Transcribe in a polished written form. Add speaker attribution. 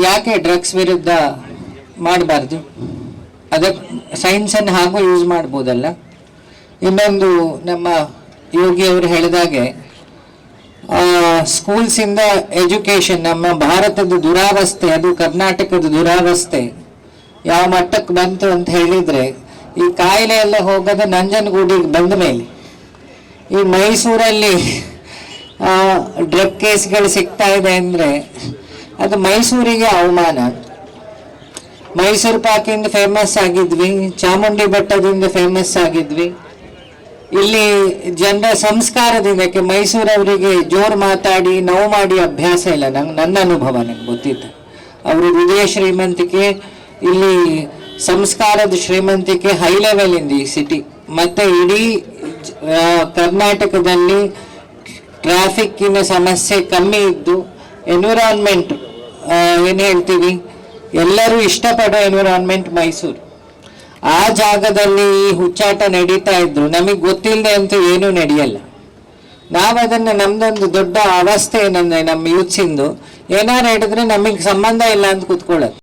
Speaker 1: ಯಾಕೆ ಡ್ರಗ್ಸ್ ವಿರುದ್ಧ ಮಾಡಬಾರ್ದು? ಅದಕ್ಕೆ ಸೈನ್ಸನ್ನು ಹಾಗೂ ಯೂಸ್ ಮಾಡ್ಬೋದಲ್ಲ. ಇನ್ನೊಂದು, ನಮ್ಮ ಯೋಗಿ ಅವರು ಹೇಳಿದಾಗೆ ಸ್ಕೂಲ್ಸಿಂದ ಎಜುಕೇಷನ್, ನಮ್ಮ ಭಾರತದ ದುರಾವಸ್ಥೆ, ಅದು ಕರ್ನಾಟಕದ ದುರಾವಸ್ಥೆ ಯಾವ ಮಟ್ಟಕ್ಕೆ ಬಂತು ಅಂತ ಹೇಳಿದರೆ, ಈ ಕಾಯಿಲೆ ಎಲ್ಲ ಹೋಗೋದು ನಂಜನಗೂಡಿಗೆ ಬಂದ ಮೇಲೆ. ಈ ಮೈಸೂರಲ್ಲಿ ಡ್ರಗ್ ಕೇಸ್ಗಳು ಸಿಗ್ತಾ ಇದೆ ಅಂದರೆ ಅದು ಮೈಸೂರಿಗೆ ಅವಮಾನ. ಮೈಸೂರು ಪಾಕಿಂದ ಫೇಮಸ್ ಆಗಿದ್ವಿ, ಚಾಮುಂಡಿ ಬೆಟ್ಟದಿಂದ ಫೇಮಸ್ ಆಗಿದ್ವಿ. ಇಲ್ಲಿ ಜನರ ಸಂಸ್ಕಾರದಿಂದ ಮೈಸೂರವರಿಗೆ ಜೋರು ಮಾತಾಡಿ ನೋವು ಮಾಡಿ ಅಭ್ಯಾಸ ಇಲ್ಲ. ನನ್ನ ಅನುಭವ ನನಗೆ ಗೊತ್ತಿತ್ತು. ಅವರು ಹೃದಯ ಶ್ರೀಮಂತಿಕೆ, ಇಲ್ಲಿ ಸಂಸ್ಕಾರದ ಶ್ರೀಮಂತಿಕೆ ಹೈ ಲೆವೆಲ್ ಇಂದ ಈ ಸಿಟಿ. ಮತ್ತು ಇಡೀ ಕರ್ನಾಟಕದಲ್ಲಿ ಟ್ರಾಫಿಕ್ಕಿನ ಸಮಸ್ಯೆ ಕಮ್ಮಿ ಇದ್ದು, ಎನ್ವಿರಾನ್ಮೆಂಟ್ ಏನು ಹೇಳ್ತೀವಿ, ಎಲ್ಲರೂ ಇಷ್ಟಪಡೋ ಎನ್ವಿರಾನ್ಮೆಂಟ್ ಮೈಸೂರು. ಆ ಜಾಗದಲ್ಲಿ ಈ ಹುಚ್ಚಾಟ ನಡೀತಾ ಇದ್ರು, ನಮಗೆ ಗೊತ್ತಿಲ್ಲದೆ ಅಂತೂ ಏನೂ ನಡೆಯಲ್ಲ. ನಾವು ಅದನ್ನು, ನಮ್ದೊಂದು ದೊಡ್ಡ ಅವಸ್ಥೆ ಏನಂದರೆ ನಮ್ಮ ಯೂತ್ಸಿಂದು, ಏನಾರು ಹೇಳಿದ್ರೆ ನಮಗೆ ಸಂಬಂಧ ಇಲ್ಲ ಅಂತ ಕೂತ್ಕೊಳ್ಳೋದು.